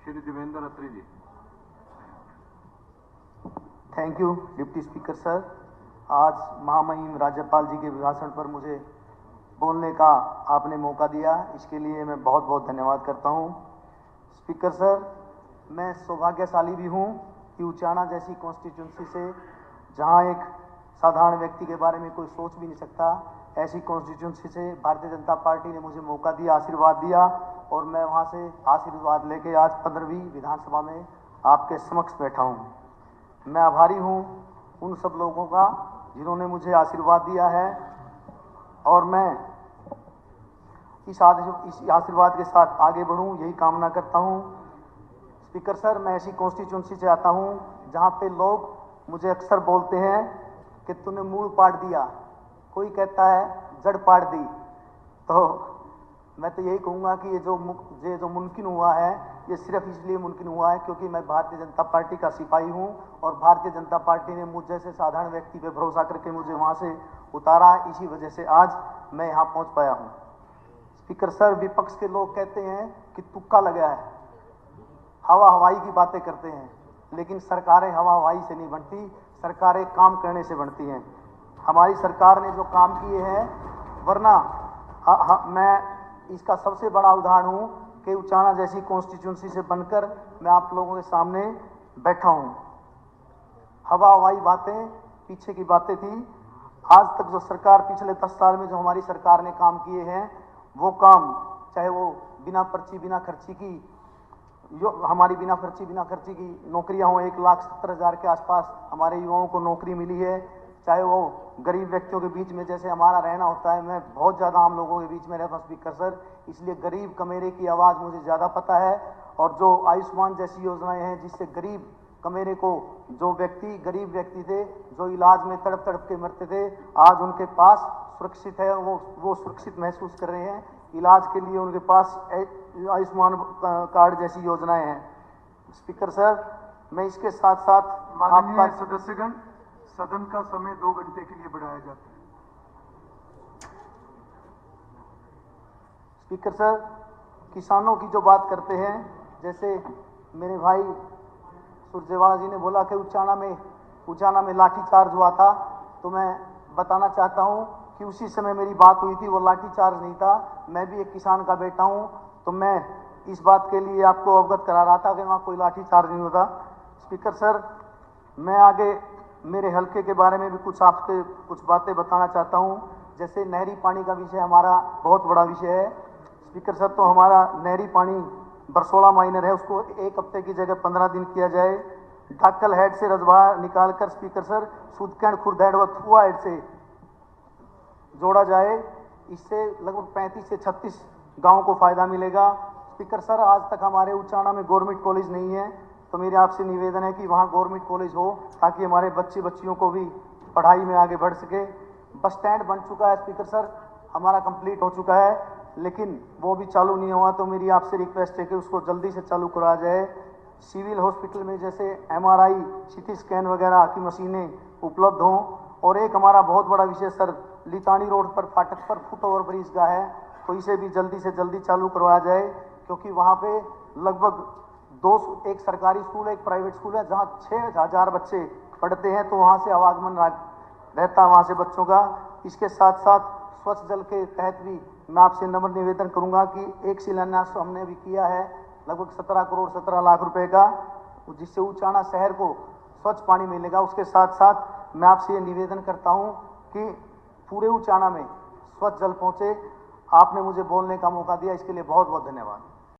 Shri Devendra Atri ji. Thank you deputy speaker sir. आज महामहिम राज्यपाल जी के भाषण पर मुझे बोलने का आपने मौका दिया, इसके लिए मैं बहुत बहुत धन्यवाद करता हूं। स्पीकर सर, मैं सौभाग्यशाली भी हूं कि उचाना जैसी कॉन्स्टिट्यूंसी से, जहां एक साधारण व्यक्ति के बारे में कोई सोच भी नहीं सकता, ऐसी कॉन्स्टिट्यूंसी से भारतीय जनता पार्टी ने मुझे मौका दिया, आशीर्वाद दिया, और मैं वहां से आशीर्वाद लेके आज 15वीं विधानसभा में आपके समक्ष बैठा हूं। मैं आभारी हूं उन सब लोगों का जिन्होंने मुझे आशीर्वाद दिया है, और मैं इस आशीर्वाद के साथ आगे बढ़ूं, यही कामना करता हूं। स्पीकर सर, मैं ऐसी कॉन्स्टिट्यूंसी से आता हूं जहां पे लोग मुझे अक्सर बोलते हैं कि तूने मूल पाट दिया, कोई कहता है जड़ पाट दी। तो मैं तो यही कहूँगा कि ये जो मुमकिन हुआ है, ये सिर्फ इसलिए मुमकिन हुआ है क्योंकि मैं भारतीय जनता पार्टी का सिपाही हूँ, और भारतीय जनता पार्टी ने मुझ जैसे साधारण व्यक्ति पे भरोसा करके मुझे वहाँ से उतारा। इसी वजह से आज मैं यहाँ पहुँच पाया हूँ। स्पीकर सर, विपक्ष के लोग कहते हैं कि तुक्का लगा है, हवा हवाई की बातें करते हैं, लेकिन सरकारें हवा हवाई से नहीं बनती, सरकारें काम करने से बनती हैं। हमारी सरकार ने जो काम किए हैं, वरना मैं इसका सबसे बड़ा उदाहरण हूं कि उचाना जैसी कॉन्स्टिट्यूंसी से बनकर मैं आप लोगों के सामने बैठा हूं। हवा हवाई बातें पीछे की बातें थी। आज तक जो सरकार, पिछले 10 साल में जो हमारी सरकार ने काम किए हैं, वो काम, चाहे वो बिना पर्ची बिना खर्ची की, जो हमारी बिना पर्ची बिना खर्ची की नौकरियां हो, 1,70,000 के आसपास हमारे युवाओं को नौकरी मिली है, चाहे वो गरीब व्यक्तियों के बीच में जैसे हमारा रहना होता है, मैं बहुत ज़्यादा आम लोगों के बीच में रहता हूँ स्पीकर सर, इसलिए गरीब कमेरे की आवाज़ मुझे ज़्यादा पता है। और जो आयुष्मान जैसी योजनाएं हैं, जिससे गरीब कमेरे को, जो व्यक्ति गरीब व्यक्ति थे, जो इलाज में तड़प तड़प के मरते थे, आज उनके पास सुरक्षित है, वो सुरक्षित महसूस कर रहे हैं। इलाज के लिए उनके पास आयुष्मान कार्ड जैसी योजनाएं हैं। स्पीकर सर, मैं इसके साथ साथ माननीय सदस्यगण, सदन का समय 2 घंटे के लिए बढ़ाया जाता है। स्पीकर सर, किसानों की जो बात करते हैं, जैसे मेरे भाई सुरजेवाला जी ने बोला कि उचाना में लाठीचार्ज हुआ था, तो मैं बताना चाहता हूं कि उसी समय मेरी बात हुई थी, वो लाठीचार्ज नहीं था। मैं भी एक किसान का बेटा हूं, तो मैं इस बात के लिए आपको अवगत करा रहा था कि वहाँ कोई लाठीचार्ज नहीं होता। स्पीकर सर, मैं आगे मेरे हल्के के बारे में भी कुछ बातें बताना चाहता हूं। जैसे नहरी पानी का विषय हमारा बहुत बड़ा विषय है स्पीकर सर, तो हमारा नहरी पानी बरसोला माइनर है, उसको 1 हफ्ते की जगह 15 दिन किया जाए। डाकल हेड से रजवा निकालकर स्पीकर सर सुदकैंड खुर्दैंड व थुआ हेड से जोड़ा जाए, इससे लगभग 35 से 36 गाँव को फायदा मिलेगा। स्पीकर सर, आज तक हमारे उचाना में गवर्नमेंट कॉलेज नहीं है, तो मेरे आपसे निवेदन है कि वहाँ गवर्नमेंट कॉलेज हो, ताकि हमारे बच्चियों को भी पढ़ाई में आगे बढ़ सके। बस स्टैंड बन चुका है स्पीकर सर, हमारा कंप्लीट हो चुका है, लेकिन वो भी चालू नहीं हुआ, तो मेरी आपसे रिक्वेस्ट है कि उसको जल्दी से चालू कराया जाए। सिविल हॉस्पिटल में जैसे MRI, CT स्कैन वगैरह की मशीनें उपलब्ध हों। और एक हमारा बहुत बड़ा विषय सर, लितानी रोड पर फाटक पर फुट ओवर ब्रिज का है, तो इसे भी जल्दी से जल्दी चालू करवाया जाए, क्योंकि वहाँ पे लगभग एक सरकारी स्कूल है, एक प्राइवेट स्कूल है, जहाँ 6,000 बच्चे पढ़ते हैं, तो वहाँ से आवागमन रहता है वहाँ से बच्चों का। इसके साथ साथ स्वच्छ जल के तहत भी मैं आपसे नम्र निवेदन करूंगा कि एक शिलान्यास हमने भी किया है, लगभग 17 करोड़ 17 लाख रुपए का, जिससे उचाना शहर को स्वच्छ पानी मिलेगा। उसके साथ साथ मैं आपसे ये निवेदन करता हूं कि पूरे उचाना में स्वच्छ जल पहुंचे। आपने मुझे बोलने का मौका दिया, इसके लिए बहुत बहुत धन्यवाद।